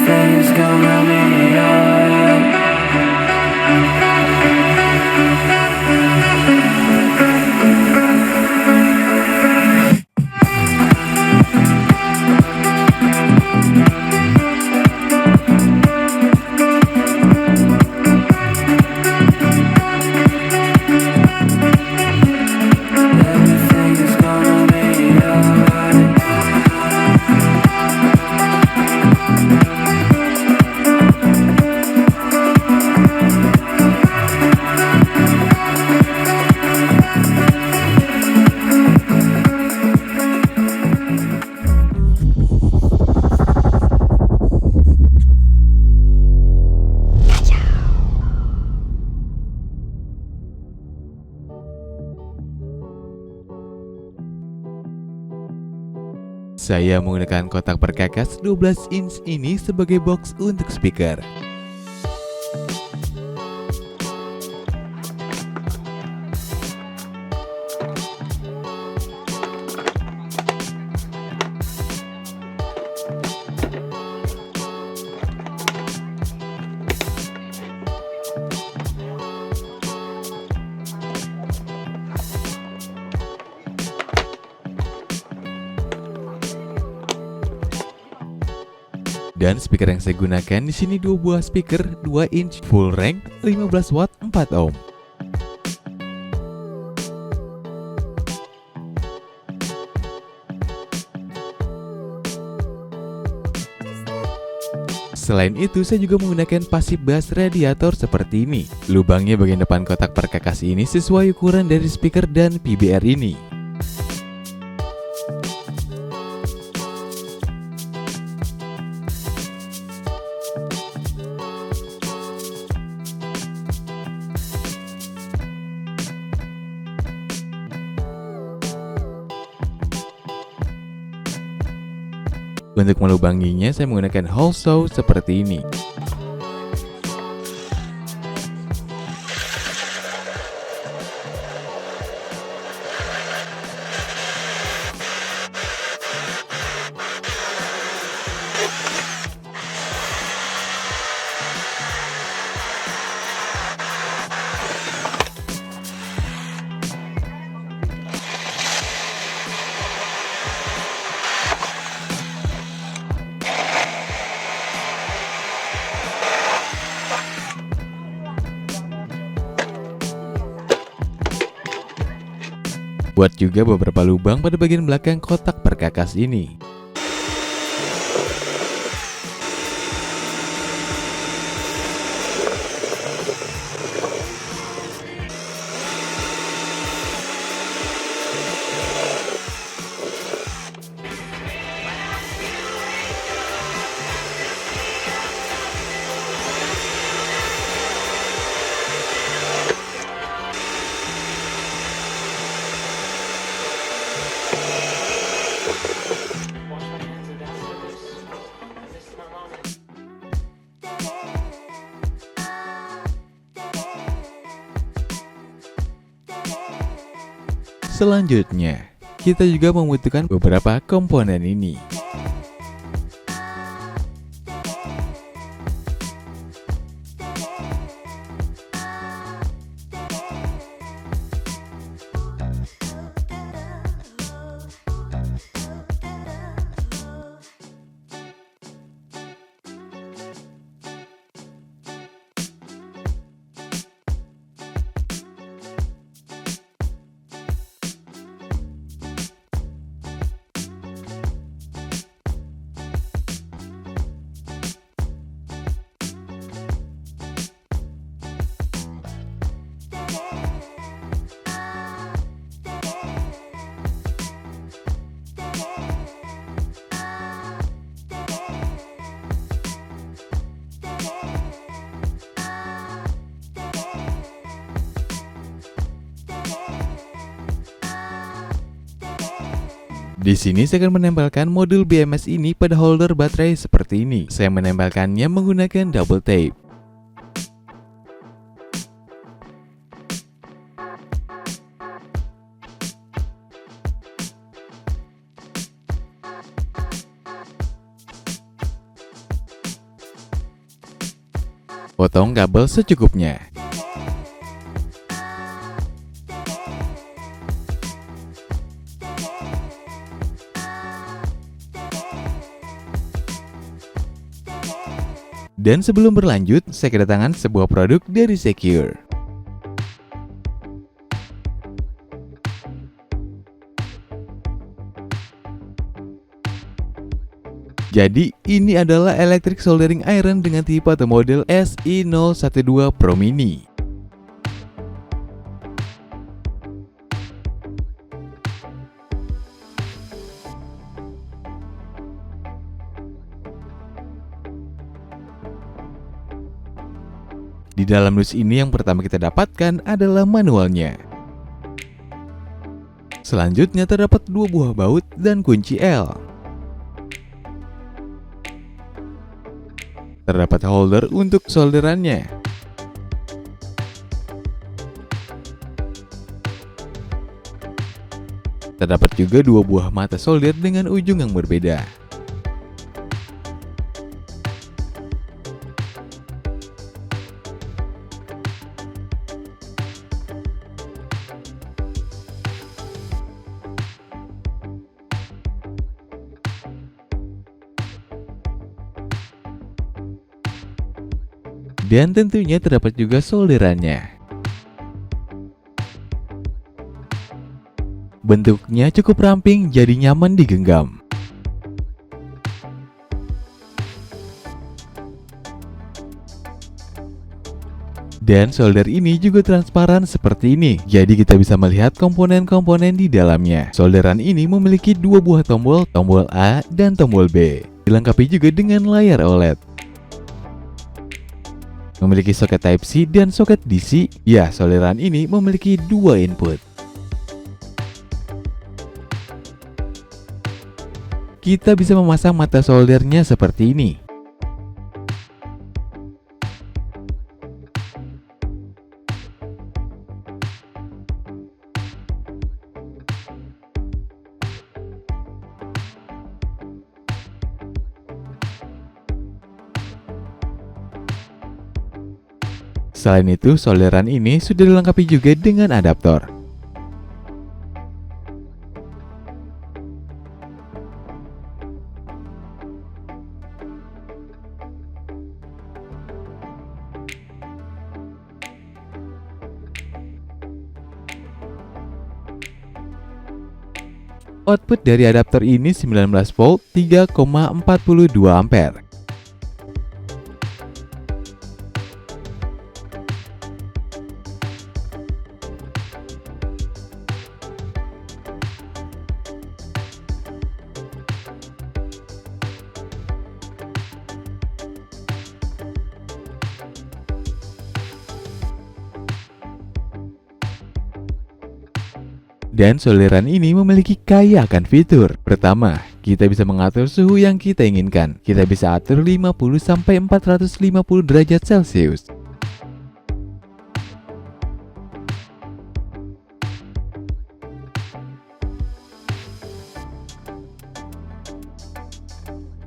Everything's gonna be alright. Everything's gonna be alright. Saya menggunakan kotak perkakas 12 inch ini sebagai box untuk speaker. Dan speaker yang saya gunakan di sini dua buah speaker 2 inch full range 15 watt 4 ohm. Selain itu, saya juga menggunakan passive bass radiator seperti ini. Lubangnya bagian depan kotak perkakas ini sesuai ukuran dari speaker dan PBR ini. Untuk melubanginya, saya menggunakan hole saw seperti ini. Buat juga beberapa lubang pada bagian belakang kotak perkakas ini. Selanjutnya, kita juga membutuhkan beberapa komponen ini. Di sini saya akan menempelkan modul BMS ini pada holder baterai seperti ini. Saya menempelkannya menggunakan double tape. Potong kabel secukupnya. Dan sebelum berlanjut, saya kedatangan sebuah produk dari Secure. Jadi, ini adalah electric soldering iron dengan tipe atau model SI012 Pro Mini. Di dalam dus ini yang pertama kita dapatkan adalah manualnya. Selanjutnya terdapat 2 buah baut dan kunci L. Terdapat holder untuk solderannya. Terdapat juga 2 buah mata solder dengan ujung yang berbeda. Dan tentunya terdapat juga solderannya. Bentuknya cukup ramping, jadi nyaman digenggam. Dan solder ini juga transparan seperti ini, jadi kita bisa melihat komponen-komponen di dalamnya. Solderan ini memiliki 2 buah tombol, tombol A dan tombol B. Dilengkapi juga dengan layar OLED. Memiliki soket Type-C dan soket DC. Ya, solderan ini memiliki 2 input. Kita bisa memasang mata soldernya seperti ini. Selain itu, solderan ini sudah dilengkapi juga dengan adaptor. Output dari adaptor ini 19 volt 3,42 ampere. Dan solderan ini memiliki kaya akan fitur. Pertama, kita bisa mengatur suhu yang kita inginkan. Kita bisa atur 50-450 derajat Celcius.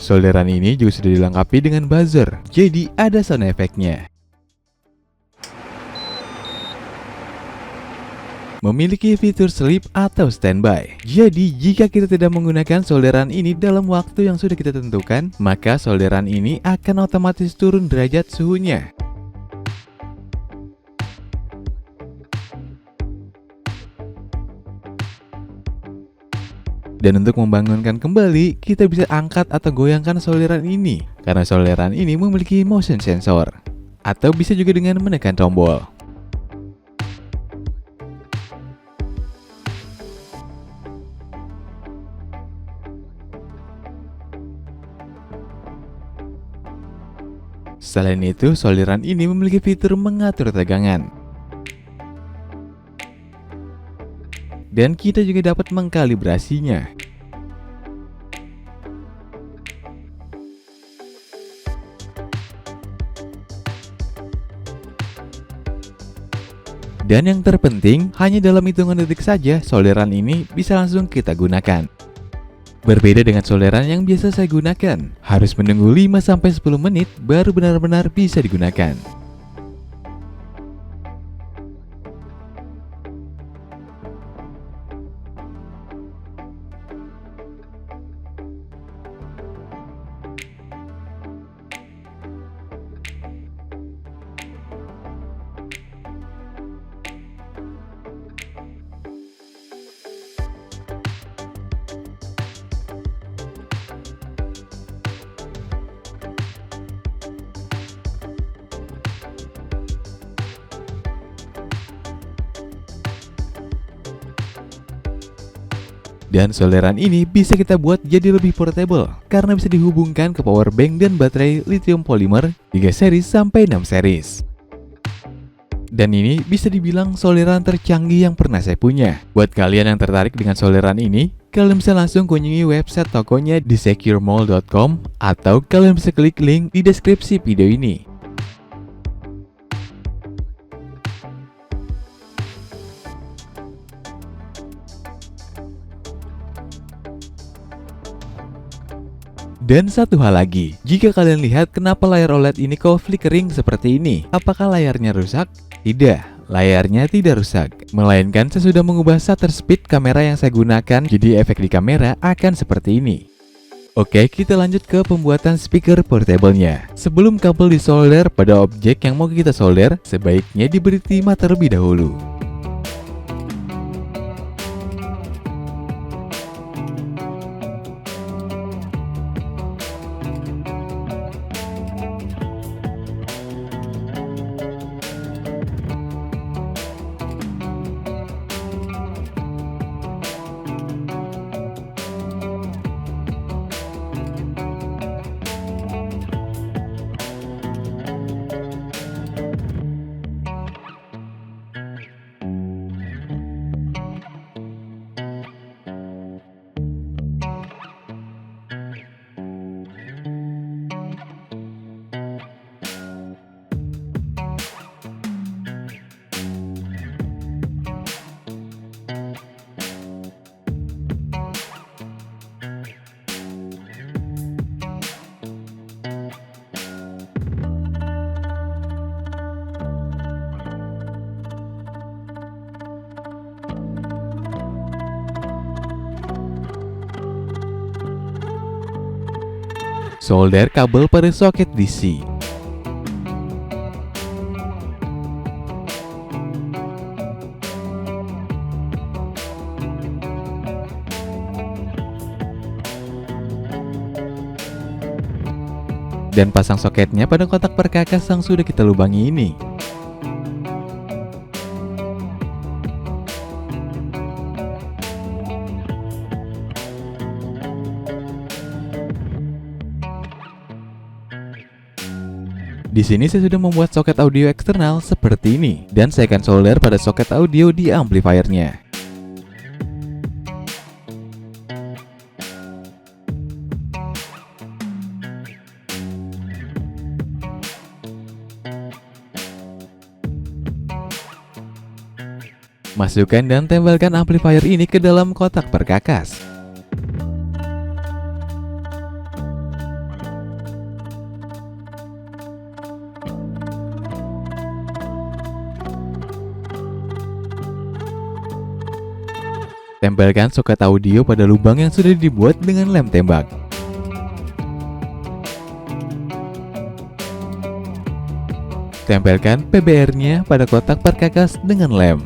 Solderan ini juga sudah dilengkapi dengan buzzer, jadi ada sound efeknya. Memiliki fitur sleep atau standby. Jadi, jika kita tidak menggunakan solderan ini dalam waktu yang sudah kita tentukan, maka solderan ini akan otomatis turun derajat suhunya. Dan untuk membangunkan kembali, kita bisa angkat atau goyangkan solderan ini. Karena solderan ini memiliki motion sensor. Atau bisa juga dengan menekan tombol. Selain itu, solderan ini memiliki fitur mengatur tegangan. Dan kita juga dapat mengkalibrasinya. Dan yang terpenting, hanya dalam hitungan detik saja solderan ini bisa langsung kita gunakan. Berbeda dengan solderan yang biasa saya gunakan, harus menunggu 5-10 menit baru benar-benar bisa digunakan. Dan solderan ini bisa kita buat jadi lebih portable karena bisa dihubungkan ke power bank dan baterai lithium polymer 3 series sampai 6 series. Dan ini bisa dibilang solderan tercanggih yang pernah saya punya. Buat kalian yang tertarik dengan solderan ini, kalian bisa langsung kunjungi website tokonya di securemall.com atau kalian bisa klik link di deskripsi video ini. Dan satu hal lagi, jika kalian lihat kenapa layar OLED ini kok flickering seperti ini, apakah layarnya rusak? Tidak, layarnya tidak rusak, melainkan saya sudah mengubah shutter speed kamera yang saya gunakan, jadi efek di kamera akan seperti ini. Oke, kita lanjut ke pembuatan speaker portable-nya. Sebelum kabel disolder pada objek yang mau kita solder, sebaiknya diberi timah terlebih dahulu. Solder kabel pada soket DC. Dan pasang soketnya pada kotak perkakas yang sudah kita lubangi ini. Di sini saya sudah membuat soket audio eksternal seperti ini, dan saya akan solder pada soket audio di amplifiernya. Masukkan dan tempelkan amplifier ini ke dalam kotak perkakas. Tempelkan soket audio pada lubang yang sudah dibuat dengan lem tembak. Tempelkan PBR-nya pada kotak perkakas dengan lem.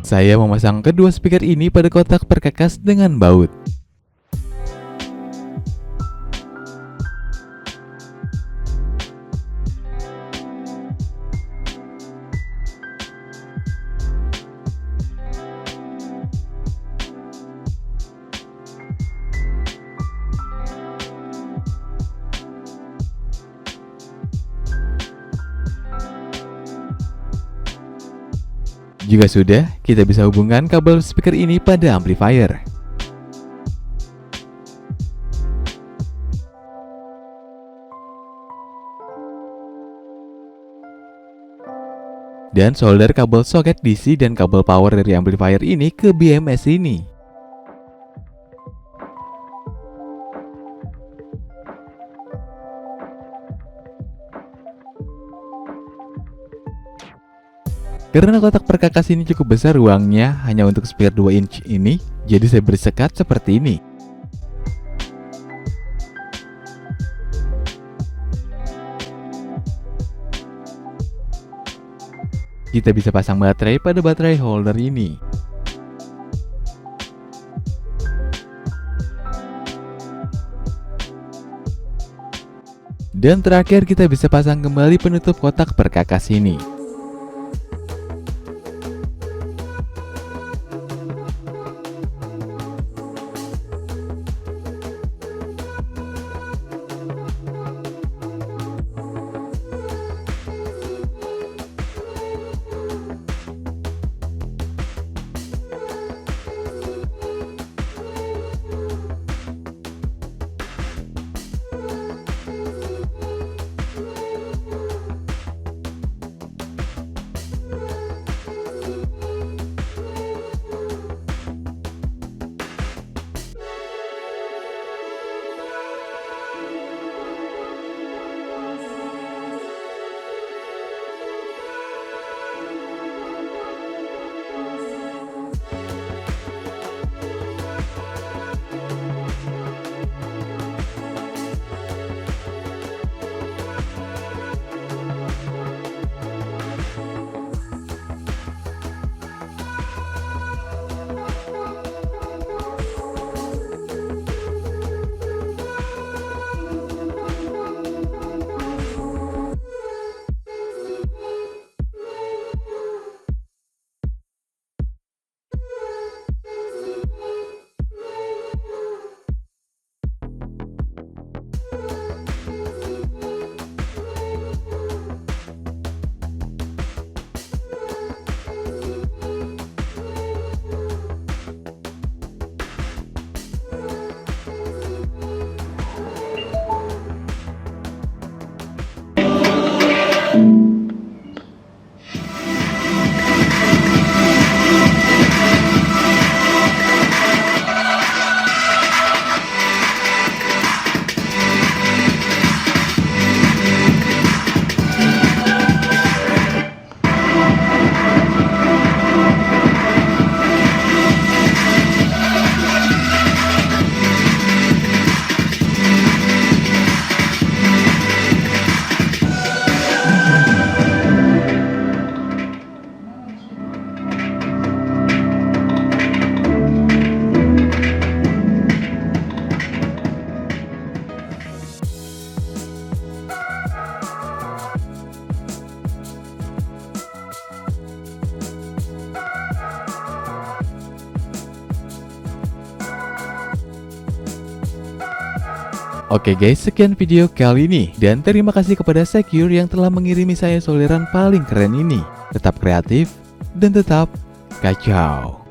Saya memasang kedua speaker ini pada kotak perkakas dengan baut. Jika sudah, kita bisa hubungkan kabel speaker ini pada amplifier. Dan solder kabel soket DC dan kabel power dari amplifier ini ke BMS ini. Karena kotak perkakas ini cukup besar ruangnya hanya untuk speaker 2 inch ini, jadi saya beri sekat seperti ini. Kita bisa pasang baterai pada baterai holder ini. Dan terakhir kita bisa pasang kembali penutup kotak perkakas ini. Oke guys, sekian video kali ini. Dan terima kasih kepada Secure yang telah mengirimi saya solderan paling keren ini. Tetap kreatif dan tetap kacau.